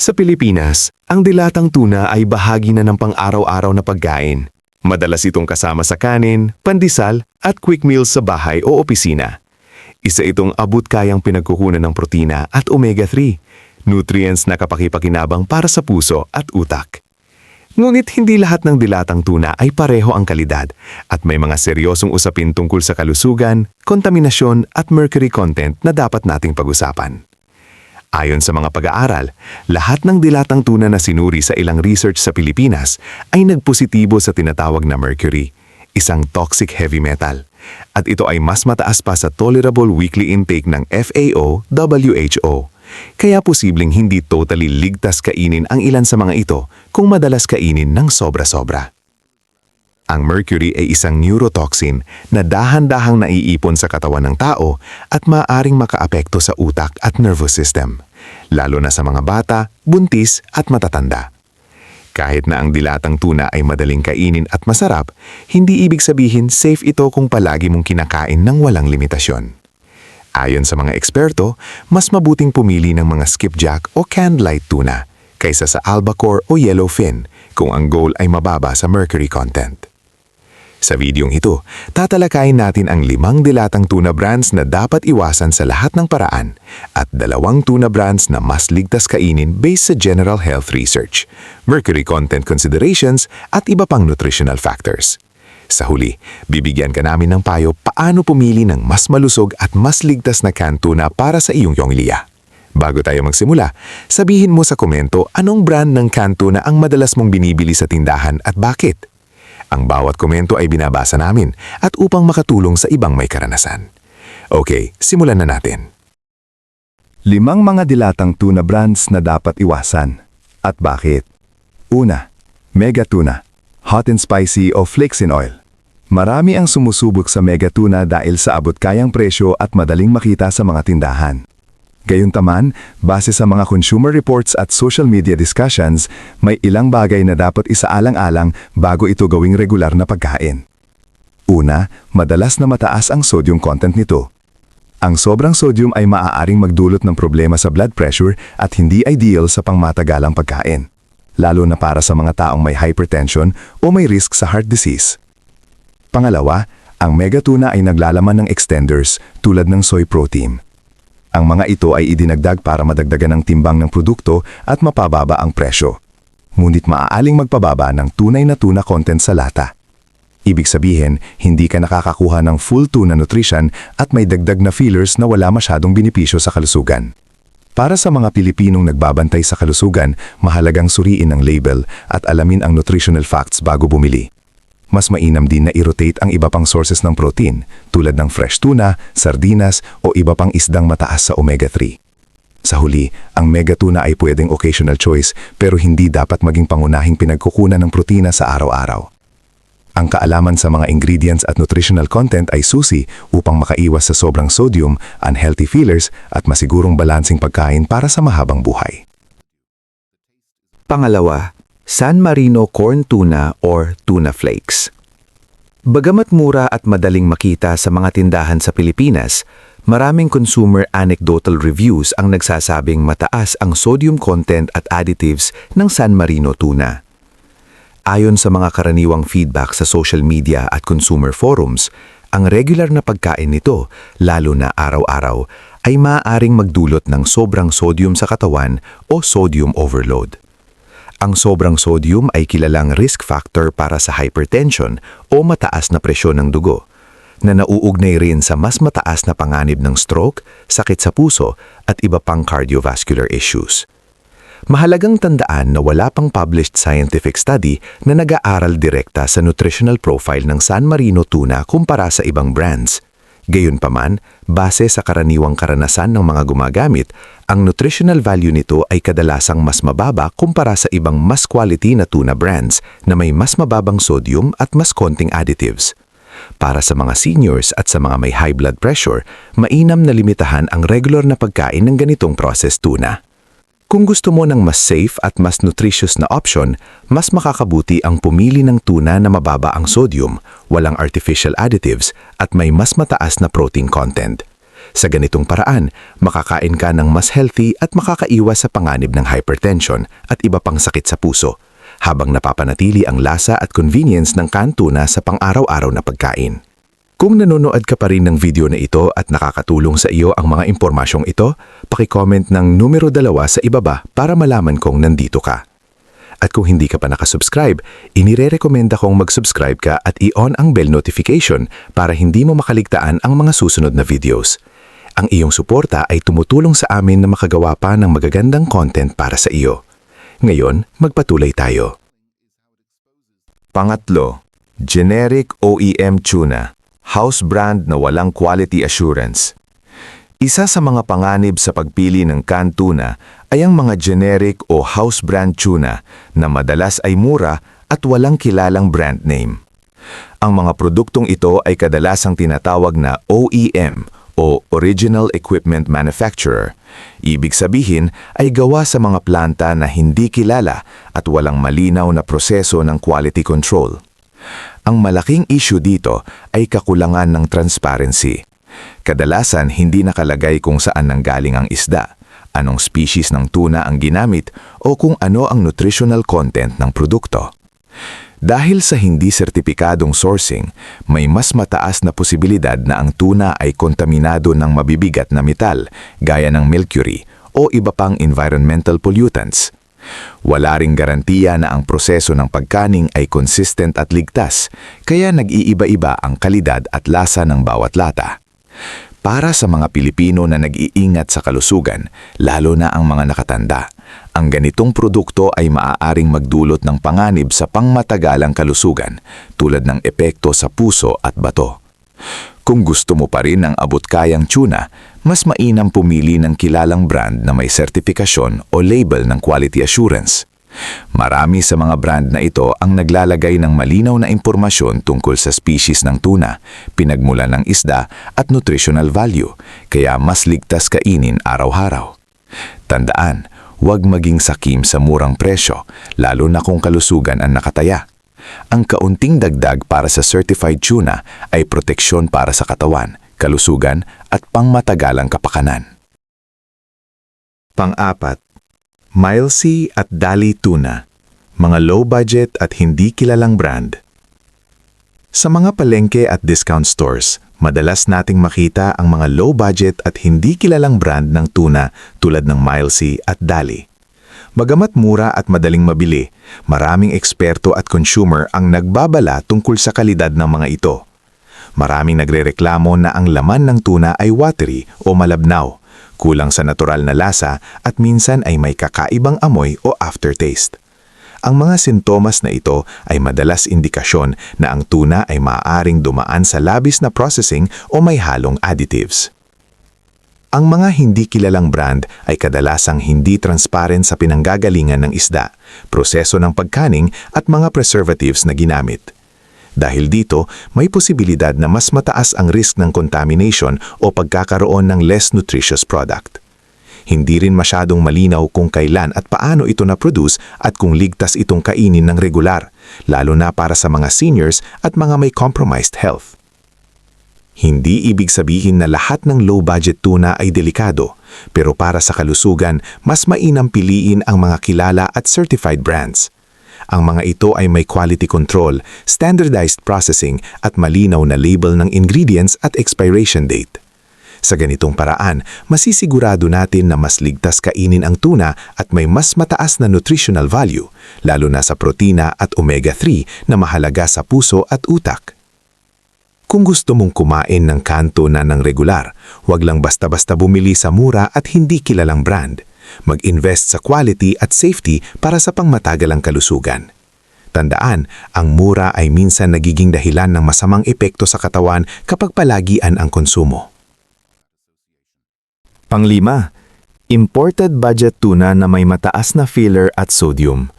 Sa Pilipinas, ang dilatang tuna ay bahagi na ng pang-araw-araw na pagkain. Madalas itong kasama sa kanin, pandesal at quick meals sa bahay o opisina. Isa itong abot-kayang pinagkukunan ng protina at omega-3, nutrients na kapakipakinabang para sa puso at utak. Ngunit hindi lahat ng dilatang tuna ay pareho ang kalidad at may mga seryosong usapin tungkol sa kalusugan, kontaminasyon at mercury content na dapat nating pag-usapan. Ayon sa mga pag-aaral, lahat ng dilatang tuna na sinuri sa ilang research sa Pilipinas ay nagpositibo sa tinatawag na mercury, isang toxic heavy metal, at ito ay mas mataas pa sa tolerable weekly intake ng FAO, WHO. Kaya posibleng hindi totally ligtas kainin ang ilan sa mga ito kung madalas kainin ng sobra-sobra. Ang mercury ay isang neurotoxin na dahan-dahang naiipon sa katawan ng tao at maaaring makaapekto sa utak at nervous system, lalo na sa mga bata, buntis at matatanda. Kahit na ang dilatang tuna ay madaling kainin at masarap, hindi ibig sabihin safe ito kung palagi mong kinakain ng walang limitasyon. Ayon sa mga eksperto, mas mabuting pumili ng mga skipjack o canned light tuna kaysa sa albacore o yellowfin kung ang goal ay mababa sa mercury content. Sa videong ito, tatalakayin natin ang 5 dilatang tuna brands na dapat iwasan sa lahat ng paraan at 2 tuna brands na mas ligtas kainin based sa general health research, mercury content considerations at iba pang nutritional factors. Sa huli, bibigyan ka namin ng payo paano pumili ng mas malusog at mas ligtas na canned tuna para sa iyong yongliya. Bago tayo magsimula, sabihin mo sa komento anong brand ng canned tuna ang madalas mong binibili sa tindahan at bakit. Ang bawat komento ay binabasa namin at upang makatulong sa ibang may karanasan. Okay, simulan na natin. 5 mga dilatang tuna brands na dapat iwasan. At bakit? Una, Mega Tuna, hot and spicy o flakes in oil. Marami ang sumusubok sa Mega Tuna dahil sa abot-kayang presyo at madaling makita sa mga tindahan. Gayuntaman, base sa mga consumer reports at social media discussions, may ilang bagay na dapat isaalang-alang bago ito gawing regular na pagkain. Una, madalas na mataas ang sodium content nito. Ang sobrang sodium ay maaaring magdulot ng problema sa blood pressure at hindi ideal sa pangmatagalang pagkain, lalo na para sa mga taong may hypertension o may risk sa heart disease. Pangalawa, ang Mega Tuna ay naglalaman ng extenders tulad ng soy protein. Ang mga ito ay idinagdag para madagdagan ang timbang ng produkto at mapababa ang presyo. Ngunit maaaring magpababa ng tunay na tuna content sa lata. Ibig sabihin, hindi ka nakakakuha ng full tuna nutrition at may dagdag na fillers na wala masyadong benepisyo sa kalusugan. Para sa mga Pilipinong nagbabantay sa kalusugan, mahalagang suriin ang label at alamin ang nutritional facts bago bumili. Mas mainam din na i-rotate ang iba pang sources ng protein tulad ng fresh tuna, sardinas o iba pang isdang mataas sa omega-3. Sa huli, ang Mega Tuna ay pwedeng occasional choice pero hindi dapat maging pangunahing pinagkukunan ng protina sa araw-araw. Ang kaalaman sa mga ingredients at nutritional content ay susi upang makaiwas sa sobrang sodium, unhealthy fillers at masigurong balansing pagkain para sa mahabang buhay. Pangalawa, San Marino Corn Tuna or Tuna Flakes. Bagamat mura at madaling makita sa mga tindahan sa Pilipinas, maraming consumer anecdotal reviews ang nagsasabing mataas ang sodium content at additives ng San Marino tuna. Ayon sa mga karaniwang feedback sa social media at consumer forums, ang regular na pagkain nito, lalo na araw-araw, ay maaaring magdulot ng sobrang sodium sa katawan o sodium overload. Ang sobrang sodium ay kilalang risk factor para sa hypertension o mataas na presyon ng dugo, na nauugnay rin sa mas mataas na panganib ng stroke, sakit sa puso at iba pang cardiovascular issues. Mahalagang tandaan na wala pang published scientific study na nag-aaral direkta sa nutritional profile ng San Marino tuna kumpara sa ibang brands. Gayunpaman, base sa karaniwang karanasan ng mga gumagamit, ang nutritional value nito ay kadalasang mas mababa kumpara sa ibang mas quality na tuna brands na may mas mababang sodium at mas konting additives. Para sa mga seniors at sa mga may high blood pressure, mainam na limitahan ang regular na pagkain ng ganitong processed tuna. Kung gusto mo ng mas safe at mas nutritious na option, mas makakabuti ang pumili ng tuna na mababa ang sodium, walang artificial additives, at may mas mataas na protein content. Sa ganitong paraan, makakain ka ng mas healthy at makakaiwas sa panganib ng hypertension at iba pang sakit sa puso, habang napapanatili ang lasa at convenience ng canned tuna sa pang-araw-araw na pagkain. Kung nanonood ka pa rin ng video na ito at nakakatulong sa iyo ang mga impormasyong ito, paki-comment ng numero 2 sa ibaba para malaman kong nandito ka. At kung hindi ka pa nakasubscribe, inirerekomenda kong mag-subscribe ka at i-on ang bell notification para hindi mo makaligtaan ang mga susunod na videos. Ang iyong suporta ay tumutulong sa amin na makagawa pa ng magagandang content para sa iyo. Ngayon, magpatuloy tayo. Pangatlo, generic OEM tuna, house brand na walang quality assurance. Isa sa mga panganib sa pagpili ng canned tuna ay ang mga generic o house brand tuna na madalas ay mura at walang kilalang brand name. Ang mga produktong ito ay kadalasang tinatawag na OEM o Original Equipment Manufacturer. Ibig sabihin ay gawa sa mga planta na hindi kilala at walang malinaw na proseso ng quality control. Ang malaking issue dito ay kakulangan ng transparency. Kadalasan hindi nakalagay kung saan nanggaling ang isda, anong species ng tuna ang ginamit o kung ano ang nutritional content ng produkto. Dahil sa hindi sertipikadong sourcing, may mas mataas na posibilidad na ang tuna ay kontaminado ng mabibigat na metal gaya ng mercury o iba pang environmental pollutants. Wala ring garantiya na ang proseso ng pagkaning ay consistent at ligtas, kaya nag-iiba-iba ang kalidad at lasa ng bawat lata. Para sa mga Pilipino na nag-iingat sa kalusugan, lalo na ang mga nakatanda, ang ganitong produkto ay maaaring magdulot ng panganib sa pangmatagalang kalusugan tulad ng epekto sa puso at bato. Kung gusto mo pa rin ng abot-kayang tuna, mas mainam pumili ng kilalang brand na may sertifikasyon o label ng quality assurance. Marami sa mga brand na ito ang naglalagay ng malinaw na impormasyon tungkol sa species ng tuna, pinagmulan ng isda at nutritional value, kaya mas ligtas kainin araw-araw. Tandaan, huwag maging sakim sa murang presyo, lalo na kung kalusugan ang nakataya. Ang kaunting dagdag para sa certified tuna ay proteksyon para sa katawan, kalusugan at pangmatagalang kapakanan. Pang-apat, Milesea at Dali Tuna, mga low-budget at hindi kilalang brand. Sa mga palengke at discount stores, madalas nating makita ang mga low-budget at hindi kilalang brand ng tuna tulad ng Milesea at Dali. Bagamat mura at madaling mabili, maraming eksperto at consumer ang nagbabala tungkol sa kalidad ng mga ito. Maraming nagrereklamo na ang laman ng tuna ay watery o malabnaw, kulang sa natural na lasa at minsan ay may kakaibang amoy o aftertaste. Ang mga sintomas na ito ay madalas indikasyon na ang tuna ay maaaring dumaan sa labis na processing o may halong additives. Ang mga hindi kilalang brand ay kadalasang hindi transparent sa pinanggagalingan ng isda, proseso ng pagkaning at mga preservatives na ginamit. Dahil dito, may posibilidad na mas mataas ang risk ng contamination o pagkakaroon ng less nutritious product. Hindi rin masyadong malinaw kung kailan at paano ito na-produce at kung ligtas itong kainin ng regular, lalo na para sa mga seniors at mga may compromised health. Hindi ibig sabihin na lahat ng low-budget tuna ay delikado, pero para sa kalusugan, mas mainam piliin ang mga kilala at certified brands. Ang mga ito ay may quality control, standardized processing at malinaw na label ng ingredients at expiration date. Sa ganitong paraan, masisigurado natin na mas ligtas kainin ang tuna at may mas mataas na nutritional value, lalo na sa protina at omega-3 na mahalaga sa puso at utak. Kung gusto mong kumain ng canned tuna ng regular, huwag lang basta-basta bumili sa mura at hindi kilalang brand. Mag-invest sa quality at safety para sa pangmatagalang kalusugan. Tandaan, ang mura ay minsan nagiging dahilan ng masamang epekto sa katawan kapag palagian ang konsumo. Panglima, imported budget tuna na may mataas na filler at sodium.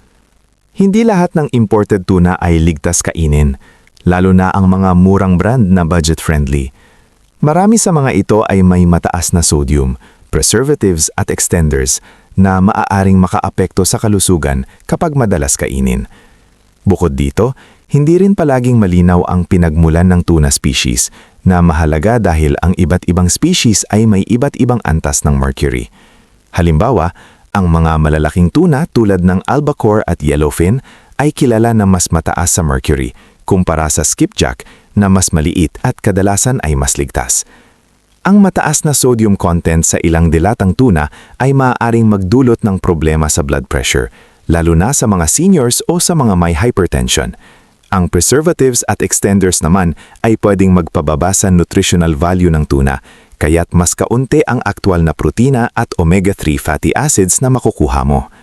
Hindi lahat ng imported tuna ay ligtas kainin, lalo na ang mga murang brand na budget-friendly. Marami sa mga ito ay may mataas na sodium, preservatives at extenders na maaaring makaapekto sa kalusugan kapag madalas kainin. Bukod dito, hindi rin palaging malinaw ang pinagmulan ng tuna species, na mahalaga dahil ang iba't ibang species ay may iba't ibang antas ng mercury. Halimbawa, ang mga malalaking tuna tulad ng albacore at yellowfin ay kilala na mas mataas sa mercury kumpara sa skipjack na mas maliit at kadalasan ay mas ligtas. Ang mataas na sodium content sa ilang dilatang tuna ay maaaring magdulot ng problema sa blood pressure, lalo na sa mga seniors o sa mga may hypertension. Ang preservatives at extenders naman ay pwedeng magpababa sa nutritional value ng tuna, kaya't mas kaunti ang aktwal na protina at omega-3 fatty acids na makukuha mo.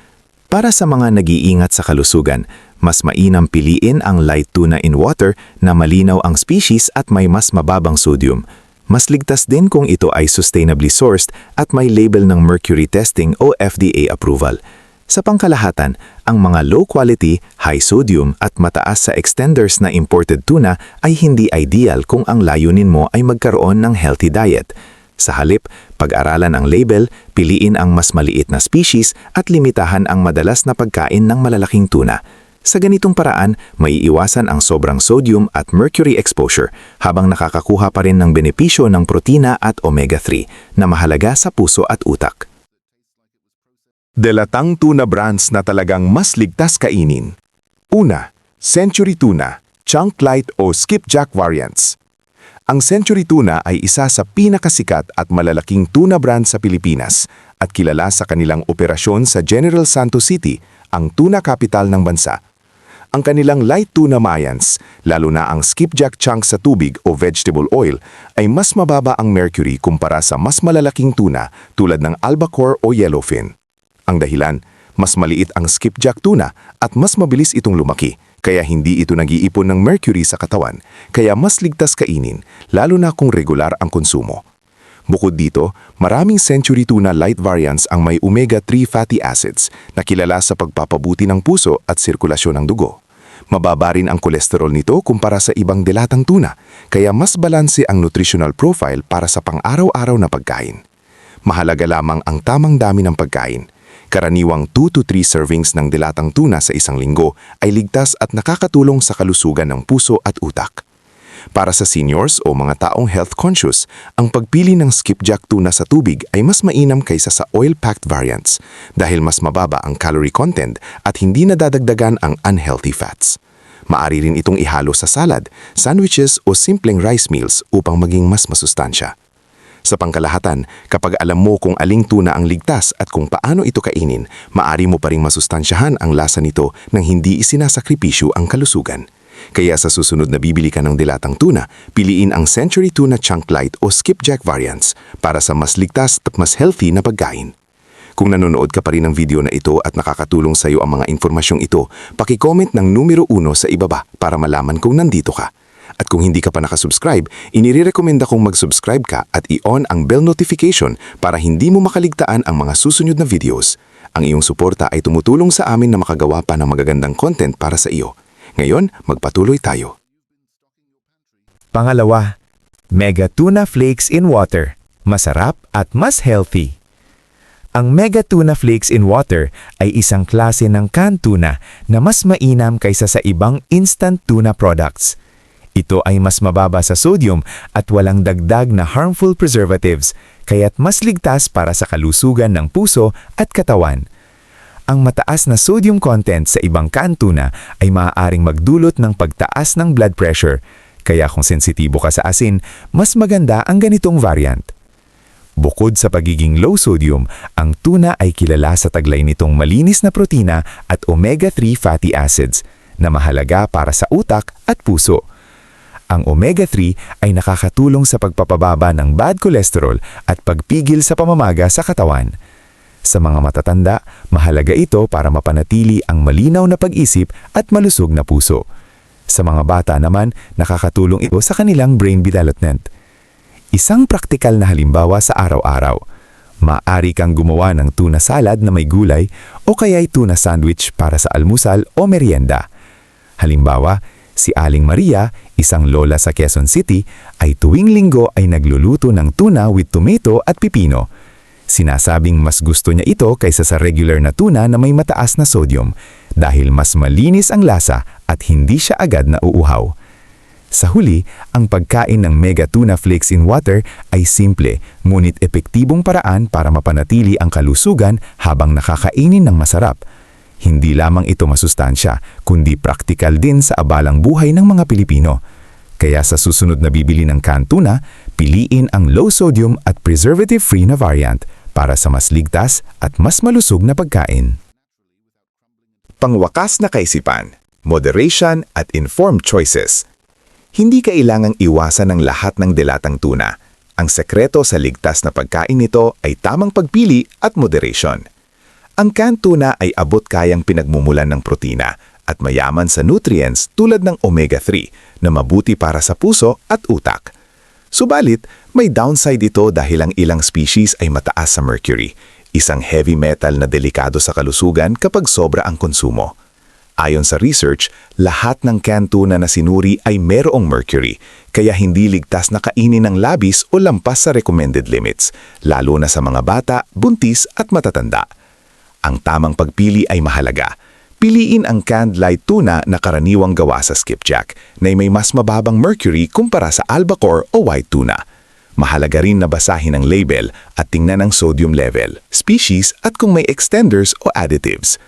Para sa mga nag-iingat sa kalusugan, mas mainam piliin ang light tuna in water na malinaw ang species at may mas mababang sodium. Mas ligtas din kung ito ay sustainably sourced at may label ng mercury testing o FDA approval. Sa pangkalahatan, ang mga low quality, high sodium at mataas sa extenders na imported tuna ay hindi ideal kung ang layunin mo ay magkaroon ng healthy diet. Sa halip, pag-aralan ang label, piliin ang mas maliit na species at limitahan ang madalas na pagkain ng malalaking tuna. Sa ganitong paraan, may iwasan ang sobrang sodium at mercury exposure habang nakakakuha pa rin ng benepisyo ng protina at omega-3 na mahalaga sa puso at utak. Dilatang tuna brands na talagang mas ligtas kainin. Una, Century Tuna, Chunk Light o Skipjack variants. Ang Century Tuna ay isa sa pinakasikat at malalaking tuna brand sa Pilipinas at kilala sa kanilang operasyon sa General Santos City, ang tuna capital ng bansa. Ang kanilang light tuna mayans, lalo na ang skipjack chunk sa tubig o vegetable oil, ay mas mababa ang mercury kumpara sa mas malalaking tuna tulad ng albacore o yellowfin. Ang dahilan, mas maliit ang skipjack tuna at mas mabilis itong lumaki, kaya hindi ito nag-iipon ng mercury sa katawan, kaya mas ligtas kainin, lalo na kung regular ang konsumo. Bukod dito, maraming Century Tuna light variants ang may omega-3 fatty acids na kilala sa pagpapabuti ng puso at sirkulasyon ng dugo. Mababa rin ang kolesterol nito kumpara sa ibang dilatang tuna, kaya mas balanse ang nutritional profile para sa pang-araw-araw na pagkain. Mahalaga lamang ang tamang dami ng pagkain. Karaniwang 2 to 3 servings ng dilatang tuna sa isang linggo ay ligtas at nakakatulong sa kalusugan ng puso at utak. Para sa seniors o mga taong health conscious, ang pagpili ng skipjack tuna sa tubig ay mas mainam kaysa sa oil-packed variants dahil mas mababa ang calorie content at hindi nadadagdagan ang unhealthy fats. Maari rin itong ihalo sa salad, sandwiches o simpleng rice meals upang maging mas masustansya. Sa pangkalahatan, kapag alam mo kung aling tuna ang ligtas at kung paano ito kainin, maari mo pa ring masustansyahan ang lasa nito nang hindi isinasakripisyo ang kalusugan. Kaya sa susunod na bibili ka ng dilatang tuna, piliin ang Century Tuna Chunk Light o Skipjack variants para sa mas ligtas at mas healthy na pagkain. Kung nanonood ka pa rin ng video na ito at nakakatulong sa iyo ang mga impormasyong ito, paki-comment ng numero 1 sa ibaba para malaman kung nandito ka. At kung hindi ka pa nakasubscribe, inirekomenda kong mag-subscribe ka at i-on ang bell notification para hindi mo makaligtaan ang mga susunod na videos. Ang iyong suporta ay tumutulong sa amin na makagawa pa ng magagandang content para sa iyo. Ngayon, magpatuloy tayo. Pangalawa, Mega Tuna Flakes in Water. Masarap at mas healthy. Ang Mega Tuna Flakes in Water ay isang klase ng canned tuna na mas mainam kaysa sa ibang instant tuna products. Ito ay mas mababa sa sodium at walang dagdag na harmful preservatives, kaya't mas ligtas para sa kalusugan ng puso at katawan. Ang mataas na sodium content sa ibang canned tuna ay maaaring magdulot ng pagtaas ng blood pressure, kaya kung sensitibo ka sa asin, mas maganda ang ganitong variant. Bukod sa pagiging low sodium, ang tuna ay kilala sa taglay nitong malinis na protina at omega-3 fatty acids na mahalaga para sa utak at puso. Ang omega-3 ay nakakatulong sa pagpapababa ng bad cholesterol at pagpigil sa pamamaga sa katawan. Sa mga matatanda, mahalaga ito para mapanatili ang malinaw na pag-isip at malusog na puso. Sa mga bata naman, nakakatulong ito sa kanilang brain development. Isang praktikal na halimbawa sa araw-araw. Maaari kang gumawa ng tuna salad na may gulay o kaya'y tuna sandwich para sa almusal o merienda. Halimbawa, si Aling Maria, isang lola sa Quezon City, ay tuwing linggo ay nagluluto ng tuna with tomato at pipino. Sinasabing mas gusto niya ito kaysa sa regular na tuna na may mataas na sodium dahil mas malinis ang lasa at hindi siya agad na uuhaw. Sa huli, ang pagkain ng Mega Tuna Flakes in Water ay simple, ngunit epektibong paraan para mapanatili ang kalusugan habang nakakainin ng masarap. Hindi lamang ito masustansya, kundi praktikal din sa abalang buhay ng mga Pilipino. Kaya sa susunod na bibili ng canned tuna, piliin ang low sodium at preservative-free na variant para sa mas ligtas at mas malusog na pagkain. Pangwakas na kaisipan, moderation at informed choices. Hindi kailangang iwasan ang lahat ng dilatang tuna. Ang sekreto sa ligtas na pagkain nito ay tamang pagpili at moderation. Ang canned tuna ay abot-kayang pinagmumulan ng protina at mayaman sa nutrients tulad ng omega-3 na mabuti para sa puso at utak. Subalit, may downside ito dahil ang ilang species ay mataas sa mercury, isang heavy metal na delikado sa kalusugan kapag sobra ang konsumo. Ayon sa research, lahat ng canned tuna na sinuri ay merong mercury, kaya hindi ligtas na kainin ng labis o lampas sa recommended limits, lalo na sa mga bata, buntis at matatanda. Ang tamang pagpili ay mahalaga. Piliin ang canned light tuna na karaniwang gawa sa skipjack, na may mas mababang mercury kumpara sa albacore o white tuna. Mahalaga rin na basahin ang label at tingnan ang sodium level, species at kung may extenders o additives.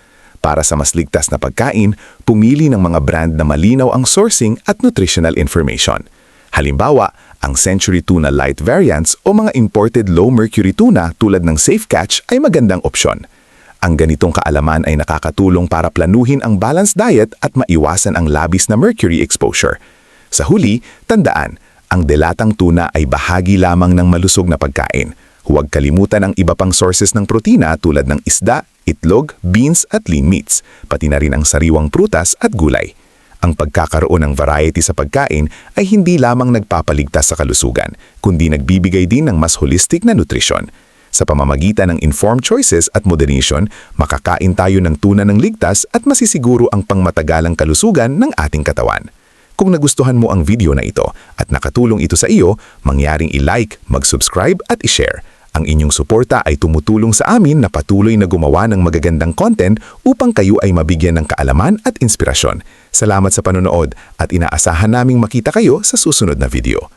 Para sa mas ligtas na pagkain, pumili ng mga brand na malinaw ang sourcing at nutritional information. Halimbawa, ang Century Tuna Light variants o mga imported low-mercury tuna tulad ng Safe Catch ay magandang opsyon. Ang ganitong kaalaman ay nakakatulong para planuhin ang balanced diet at maiwasan ang labis na mercury exposure. Sa huli, tandaan, ang dilatang tuna ay bahagi lamang ng malusog na pagkain. Huwag kalimutan ang iba pang sources ng protina tulad ng isda, itlog, beans at lean meats, pati na rin ang sariwang prutas at gulay. Ang pagkakaroon ng variety sa pagkain ay hindi lamang nagpapaligtas sa kalusugan, kundi nagbibigay din ng mas holistic na nutrisyon. Sa pamamagitan ng informed choices at moderation, makakain tayo ng tuna ng ligtas at masisiguro ang pangmatagalang kalusugan ng ating katawan. Kung nagustuhan mo ang video na ito at nakatulong ito sa iyo, mangyaring i-like, mag-subscribe at i-share. Ang inyong suporta ay tumutulong sa amin na patuloy na gumawa ng magagandang content upang kayo ay mabigyan ng kaalaman at inspirasyon. Salamat sa panonood at inaasahan naming makita kayo sa susunod na video.